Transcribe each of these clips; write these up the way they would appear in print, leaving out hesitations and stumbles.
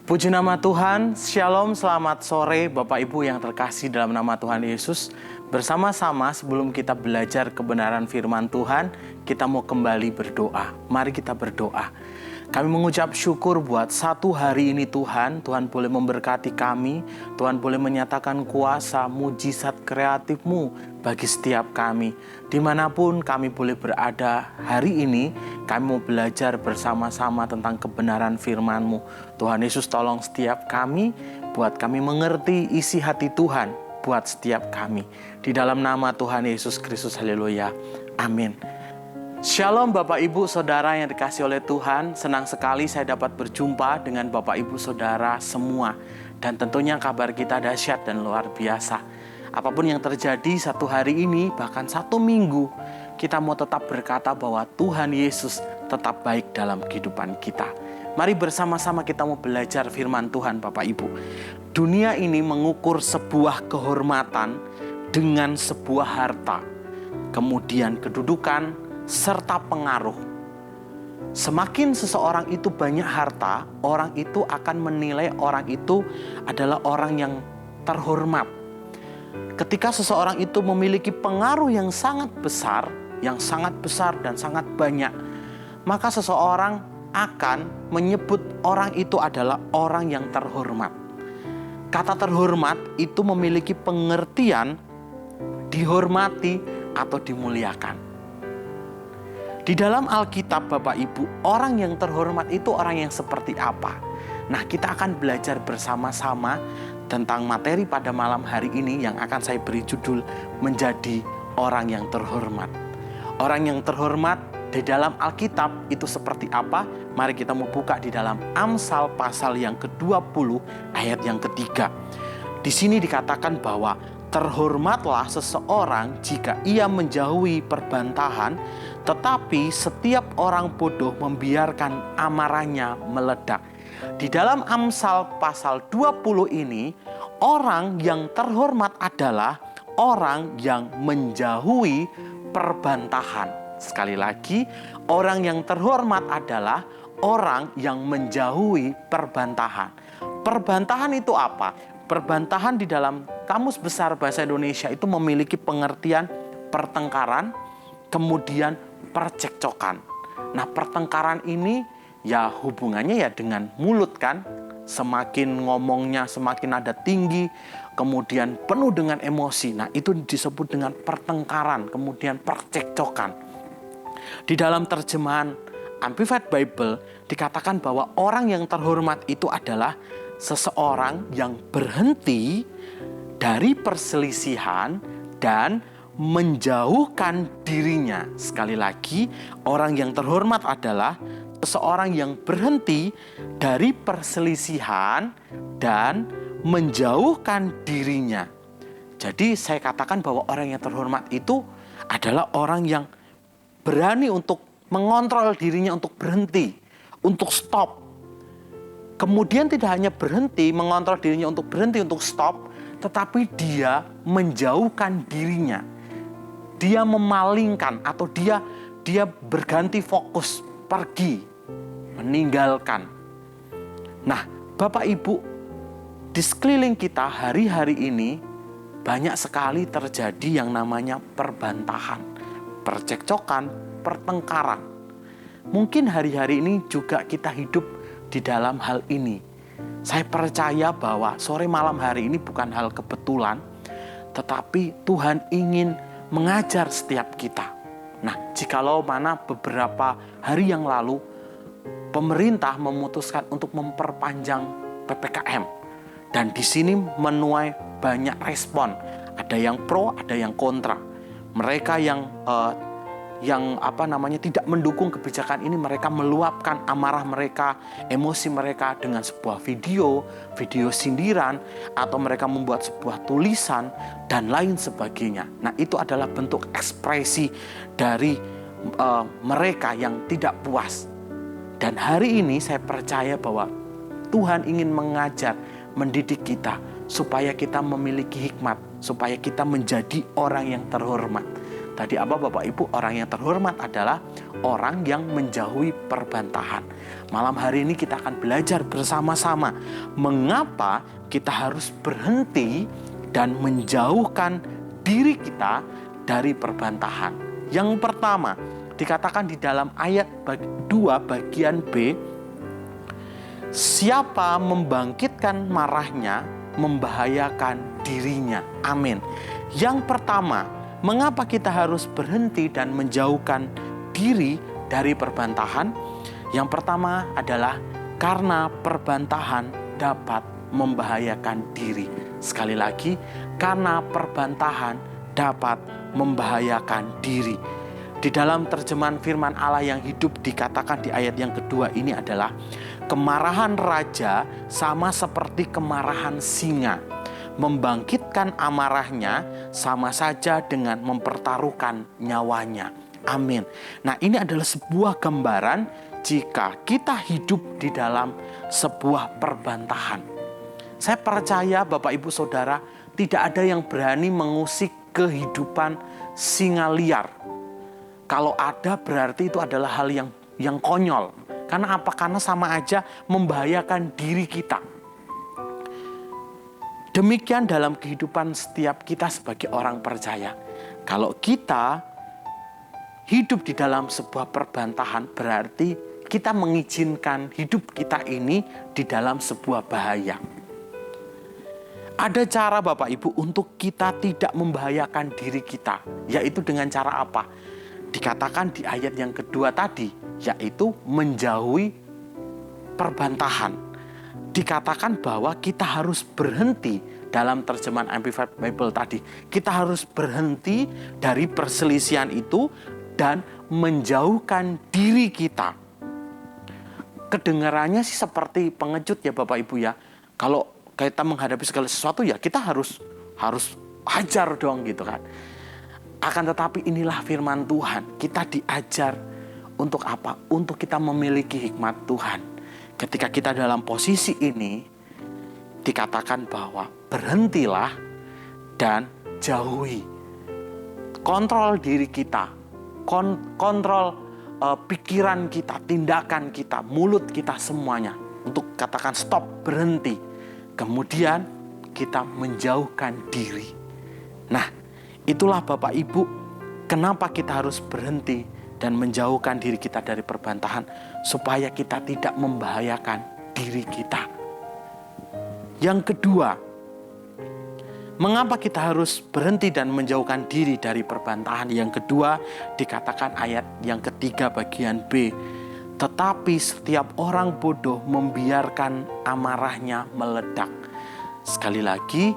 Puji nama Tuhan, Shalom, selamat sore Bapak Ibu yang terkasih dalam nama Tuhan Yesus. Bersama-sama sebelum kita belajar kebenaran firman Tuhan, kita mau kembali berdoa. Mari kita berdoa. Kami mengucap syukur buat satu hari ini Tuhan boleh memberkati kami, Tuhan boleh menyatakan kuasa, mujizat kreatif-Mu bagi setiap kami. Dimanapun kami boleh berada hari ini, kami mau belajar bersama-sama tentang kebenaran firman-Mu. Tuhan Yesus tolong setiap kami, buat kami mengerti isi hati Tuhan buat setiap kami. Di dalam nama Tuhan Yesus Kristus, haleluya, amin. Shalom Bapak Ibu Saudara yang dikasihi oleh Tuhan. Senang sekali saya dapat berjumpa dengan Bapak Ibu Saudara semua. Dan tentunya kabar kita dahsyat dan luar biasa. Apapun yang terjadi satu hari ini, bahkan satu minggu, kita mau tetap berkata bahwa Tuhan Yesus tetap baik dalam kehidupan kita. Mari bersama-sama kita mau belajar firman Tuhan Bapak Ibu. Dunia ini mengukur sebuah kehormatan dengan sebuah harta, kemudian kedudukan, serta pengaruh. Semakin seseorang itu banyak harta, orang itu akan menilai orang itu adalah orang yang terhormat. Ketika seseorang itu memiliki pengaruh yang sangat besar dan sangat banyak, maka seseorang akan menyebut orang itu adalah orang yang terhormat. Kata terhormat itu memiliki pengertian dihormati atau dimuliakan. Di dalam Alkitab Bapak Ibu, orang yang terhormat itu orang yang seperti apa? Nah, kita akan belajar bersama-sama tentang materi pada malam hari ini yang akan saya beri judul menjadi orang yang terhormat. Orang yang terhormat di dalam Alkitab itu seperti apa? Mari kita mau buka di dalam Amsal pasal yang ke-20 ayat yang ketiga. Di sini dikatakan bahwa terhormatlah seseorang jika ia menjauhi perbantahan, tetapi setiap orang bodoh membiarkan amarahnya meledak. Di dalam Amsal pasal 20 ini, orang yang terhormat adalah orang yang menjauhi perbantahan. Sekali lagi, orang yang terhormat adalah orang yang menjauhi perbantahan. Perbantahan itu apa? Perbantahan di dalam Kamus Besar Bahasa Indonesia itu memiliki pengertian pertengkaran, kemudian percekcokan. Nah, pertengkaran ini ya hubungannya ya dengan mulut kan. Semakin ngomongnya semakin ada tinggi, kemudian penuh dengan emosi. Nah, itu disebut dengan pertengkaran, kemudian percekcokan. Di dalam terjemahan Amplified Bible dikatakan bahwa orang yang terhormat itu adalah seseorang yang berhenti dari perselisihan dan menjauhkan dirinya. Sekali lagi, orang yang terhormat adalah seseorang yang berhenti dari perselisihan dan menjauhkan dirinya. Jadi saya katakan bahwa orang yang terhormat itu adalah orang yang berani untuk mengontrol dirinya untuk berhenti, untuk stop. Kemudian tidak hanya berhenti, mengontrol dirinya untuk berhenti, untuk stop, tetapi dia menjauhkan dirinya. Dia memalingkan atau dia berganti fokus, pergi, meninggalkan. Nah, Bapak Ibu, di sekeliling kita hari-hari ini banyak sekali terjadi yang namanya perbantahan, percekcokan, pertengkaran. Mungkin hari-hari ini juga kita hidup di dalam hal ini. Saya percaya bahwa sore malam hari ini bukan hal kebetulan, tetapi Tuhan ingin mengajar setiap kita. Nah, jikalau mana beberapa hari yang lalu pemerintah memutuskan untuk memperpanjang PPKM, dan di sini menuai banyak respon. Ada yang pro, ada yang kontra. Mereka yang tidak mendukung kebijakan ini, mereka meluapkan amarah mereka, emosi mereka dengan sebuah video sindiran, atau mereka membuat sebuah tulisan dan lain sebagainya. Nah, itu adalah bentuk ekspresi dari mereka yang tidak puas. Dan hari ini saya percaya bahwa Tuhan ingin mengajar, mendidik kita supaya kita memiliki hikmat, supaya kita menjadi orang yang terhormat. Tadi apa Bapak Ibu? Orang yang terhormat adalah orang yang menjauhi perbantahan. Malam hari ini kita akan belajar bersama-sama mengapa kita harus berhenti dan menjauhkan diri kita dari perbantahan. Yang pertama, dikatakan di dalam ayat 2 bagian B, siapa membangkitkan marahnya membahayakan dirinya. Amin. Yang pertama, mengapa kita harus berhenti dan menjauhkan diri dari perbantahan? Yang pertama adalah karena perbantahan dapat membahayakan diri. Sekali lagi, karena perbantahan dapat membahayakan diri. Di dalam terjemahan firman Allah yang hidup dikatakan di ayat yang kedua ini adalah kemarahan raja sama seperti kemarahan singa. Membangkitkan amarahnya sama saja dengan mempertaruhkan nyawanya. Amin. Nah, ini adalah sebuah gambaran jika kita hidup di dalam sebuah perbantahan. Saya percaya Bapak Ibu Saudara, tidak ada yang berani mengusik kehidupan singa liar. Kalau ada berarti itu adalah hal yang konyol. Karena apa? Karena sama aja membahayakan diri kita. Demikian dalam kehidupan setiap kita sebagai orang percaya. Kalau kita hidup di dalam sebuah perbantahan, berarti kita mengizinkan hidup kita ini di dalam sebuah bahaya. Ada cara Bapak Ibu untuk kita tidak membahayakan diri kita. Yaitu dengan cara apa? Dikatakan di ayat yang kedua tadi, yaitu menjauhi perbantahan. Dikatakan bahwa kita harus berhenti dalam terjemahan Amplified Bible tadi. Kita harus berhenti dari perselisihan itu dan menjauhkan diri kita. Kedengarannya sih seperti pengecut ya Bapak Ibu ya. Kalau kita menghadapi segala sesuatu ya kita harus hajar dong gitu kan. Akan tetapi inilah firman Tuhan. Kita diajar untuk apa? Untuk kita memiliki hikmat Tuhan. Ketika kita dalam posisi ini, dikatakan bahwa berhentilah dan jauhi. Kontrol diri kita. Kontrol pikiran kita, tindakan kita, mulut kita semuanya. Untuk katakan stop, berhenti. Kemudian kita menjauhkan diri. Nah, itulah Bapak Ibu, kenapa kita harus berhenti dan menjauhkan diri kita dari perbantahan, supaya kita tidak membahayakan diri kita. Yang kedua, mengapa kita harus berhenti dan menjauhkan diri dari perbantahan? Yang kedua, dikatakan ayat yang ketiga bagian B, tetapi setiap orang bodoh membiarkan amarahnya meledak. Sekali lagi,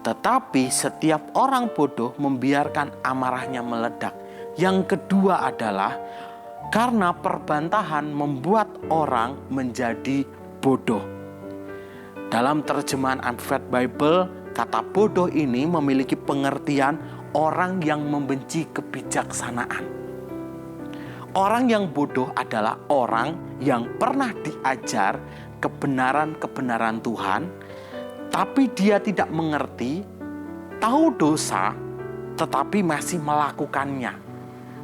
tetapi setiap orang bodoh membiarkan amarahnya meledak. Yang kedua adalah karena perbantahan membuat orang menjadi bodoh. Dalam terjemahan Amplified Bible, kata bodoh ini memiliki pengertian orang yang membenci kebijaksanaan. Orang yang bodoh adalah orang yang pernah diajar kebenaran-kebenaran Tuhan, tapi dia tidak mengerti, tahu dosa, tetapi masih melakukannya.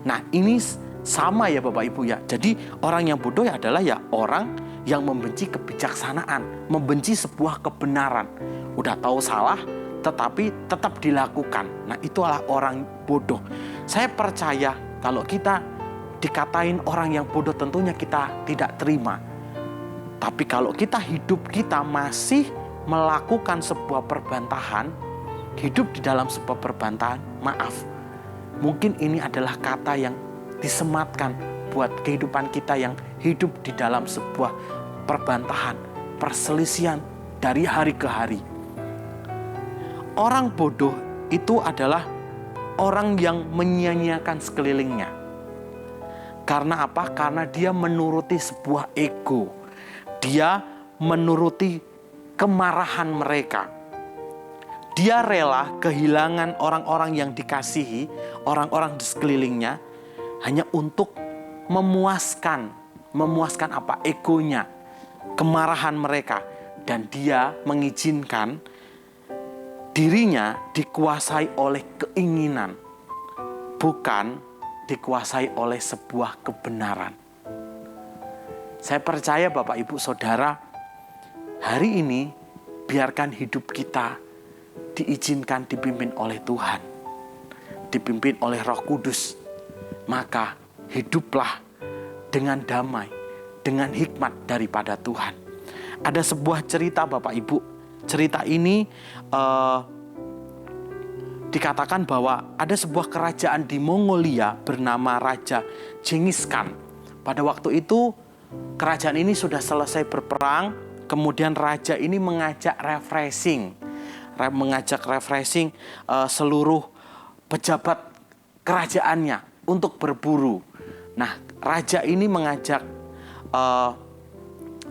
Nah, ini sama ya Bapak Ibu ya. Jadi orang yang bodoh adalah ya orang yang membenci kebijaksanaan, membenci sebuah kebenaran. Udah tahu salah, tetapi tetap dilakukan. Nah, itulah orang bodoh. Saya percaya kalau kita dikatain orang yang bodoh, tentunya kita tidak terima. Tapi kalau kita hidup kita masih melakukan sebuah perbantahan, hidup di dalam sebuah perbantahan, maaf, mungkin ini adalah kata yang disematkan buat kehidupan kita yang hidup di dalam sebuah perbantahan, perselisihan dari hari ke hari. Orang bodoh itu adalah orang yang menyia-nyiakan sekelilingnya. Karena apa? Karena dia menuruti sebuah ego. Dia menuruti kemarahan mereka. Dia rela kehilangan orang-orang yang dikasihi, orang-orang di sekelilingnya, hanya untuk memuaskan apa? Egonya, kemarahan mereka. Dan dia mengizinkan dirinya dikuasai oleh keinginan. bukan dikuasai oleh sebuah kebenaran. Saya percaya Bapak Ibu Saudara, hari ini biarkan hidup kita diizinkan dipimpin oleh Tuhan, dipimpin oleh Roh Kudus. Maka hiduplah dengan damai, dengan hikmat daripada Tuhan. Ada sebuah cerita Bapak Ibu. Cerita ini dikatakan bahwa ada sebuah kerajaan di Mongolia bernama Raja Genghis Khan. Pada waktu itu kerajaan ini sudah selesai berperang. Kemudian raja ini mengajak refreshing seluruh pejabat kerajaannya untuk berburu. Nah, raja ini mengajak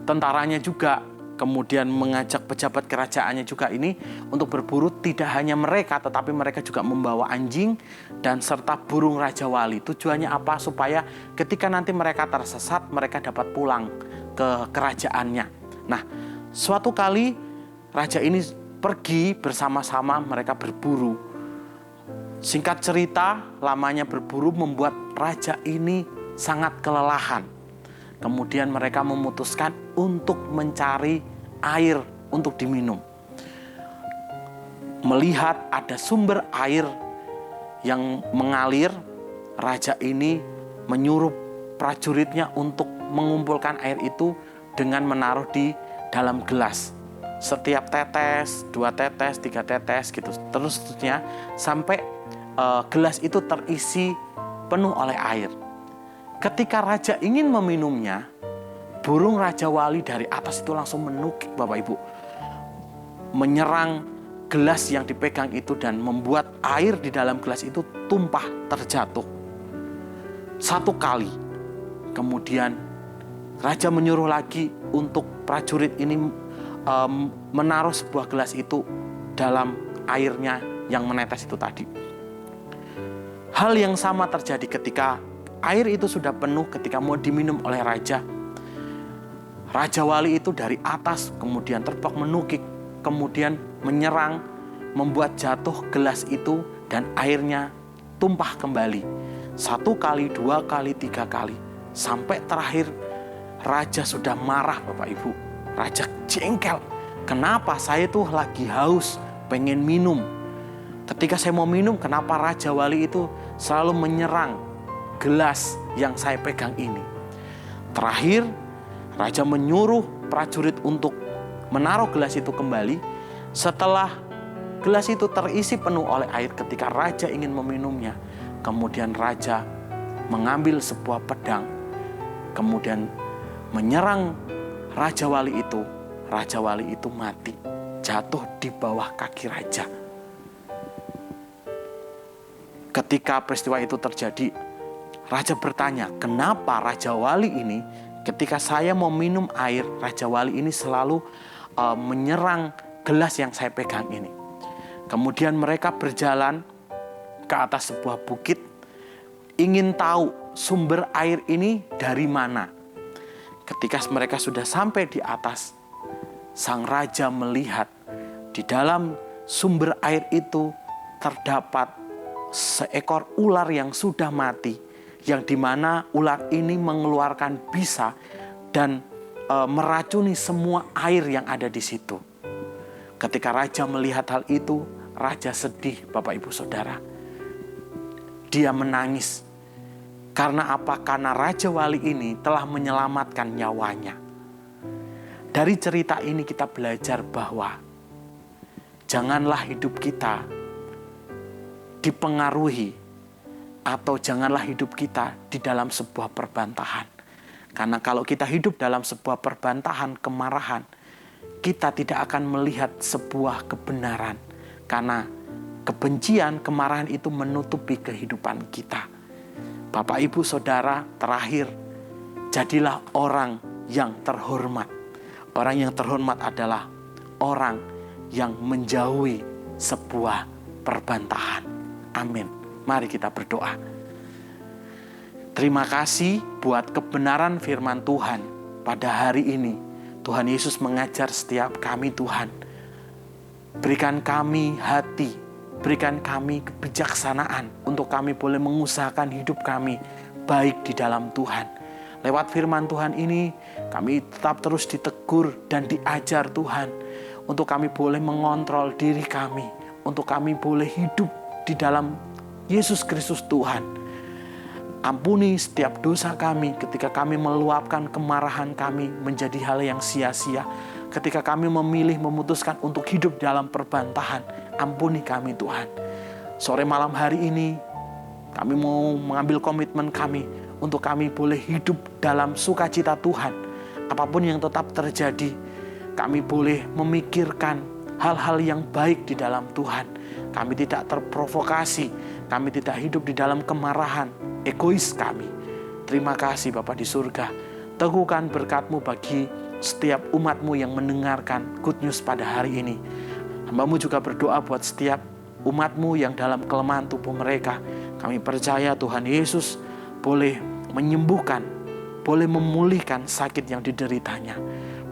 tentaranya juga, kemudian mengajak pejabat kerajaannya juga ini untuk berburu. Tidak hanya mereka, tetapi mereka juga membawa anjing dan serta burung Raja Wali. Tujuannya apa? Supaya ketika nanti mereka tersesat, mereka dapat pulang ke kerajaannya. Nah, suatu kali raja ini pergi bersama-sama, mereka berburu. Singkat cerita, lamanya berburu membuat raja ini sangat kelelahan. Kemudian mereka memutuskan untuk mencari air untuk diminum. Melihat ada sumber air yang mengalir, raja ini menyuruh prajuritnya untuk mengumpulkan air itu dengan menaruh di dalam gelas. Setiap tetes, 2 tetes, 3 tetes gitu. Terusnya sampai gelas itu terisi penuh oleh air. Ketika raja ingin meminumnya, burung Raja Wali dari atas itu langsung menukik Bapak Ibu. Menyerang gelas yang dipegang itu dan membuat air di dalam gelas itu tumpah terjatuh. 1 kali. Kemudian raja menyuruh lagi untuk prajurit ini menaruh sebuah gelas itu dalam airnya yang menetes itu tadi. Hal yang sama terjadi ketika air itu sudah penuh, ketika mau diminum oleh raja. Raja Wali itu dari atas kemudian terbang menukik, kemudian menyerang, membuat jatuh gelas itu dan airnya tumpah kembali. 1 kali, 2 kali, 3 kali. Sampai terakhir raja sudah marah Bapak Ibu. Raja jengkel. Kenapa saya tuh lagi haus, pengen minum. Ketika saya mau minum, kenapa Raja Wali itu selalu menyerang gelas yang saya pegang ini. Terakhir, raja menyuruh prajurit untuk menaruh gelas itu kembali. Setelah gelas itu terisi penuh oleh air, ketika raja ingin meminumnya, kemudian raja mengambil sebuah pedang, kemudian menyerang Raja Wali itu. Raja Wali itu mati, jatuh di bawah kaki raja. Ketika peristiwa itu terjadi, raja bertanya, kenapa Raja Wali ini ketika saya mau minum air, Raja Wali ini selalu menyerang gelas yang saya pegang ini. Kemudian mereka berjalan ke atas sebuah bukit, ingin tahu sumber air ini dari mana. Ketika mereka sudah sampai di atas, sang raja melihat di dalam sumber air itu terdapat seekor ular yang sudah mati, yang dimana ular ini mengeluarkan bisa dan meracuni semua air yang ada di situ. Ketika raja melihat hal itu, raja sedih Bapak Ibu Saudara. Dia menangis. Karena apa? Karena Raja Wali ini telah menyelamatkan nyawanya. Dari cerita ini kita belajar bahwa janganlah hidup kita dipengaruhi atau janganlah hidup kita di dalam sebuah perbantahan. Karena kalau kita hidup dalam sebuah perbantahan kemarahan, kita tidak akan melihat sebuah kebenaran. Karena kebencian, kemarahan itu menutupi kehidupan kita. Bapak, Ibu, Saudara, terakhir, jadilah orang yang terhormat. Orang yang terhormat adalah orang yang menjauhi sebuah perbantahan. Amin. Mari kita berdoa. Terima kasih buat kebenaran firman Tuhan pada hari ini. Tuhan Yesus mengajar setiap kami, Tuhan. Berikan kami hati Berikan kami kebijaksanaan untuk kami boleh mengusahakan hidup kami baik di dalam Tuhan. Lewat firman Tuhan ini, kami tetap terus ditegur dan diajar Tuhan. Untuk kami boleh mengontrol diri kami. Untuk kami boleh hidup di dalam Yesus Kristus Tuhan. Ampuni setiap dosa kami ketika kami meluapkan kemarahan kami menjadi hal yang sia-sia. Ketika kami memilih memutuskan untuk hidup dalam perbantahan, ampuni kami Tuhan. Sore malam hari ini, kami mau mengambil komitmen kami untuk kami boleh hidup dalam sukacita Tuhan. Apapun yang tetap terjadi, kami boleh memikirkan hal-hal yang baik di dalam Tuhan. Kami tidak terprovokasi, kami tidak hidup di dalam kemarahan, egois kami. Terima kasih Bapa di surga. Teguhkan berkat-Mu bagi setiap umat-Mu yang mendengarkan Good News pada hari ini. Hamba-Mu juga berdoa buat setiap umat-Mu yang dalam kelemahan tubuh mereka. Kami percaya Tuhan Yesus boleh menyembuhkan, boleh memulihkan sakit yang dideritanya.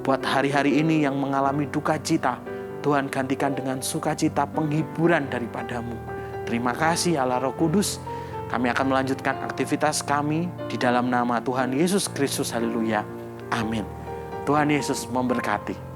Buat hari-hari ini yang mengalami duka cita, Tuhan gantikan dengan sukacita penghiburan daripada-Mu. Terima kasih Allah Roh Kudus. Kami akan melanjutkan aktivitas kami di dalam nama Tuhan Yesus Kristus. Haleluya. Amin. Tuhan Yesus memberkati.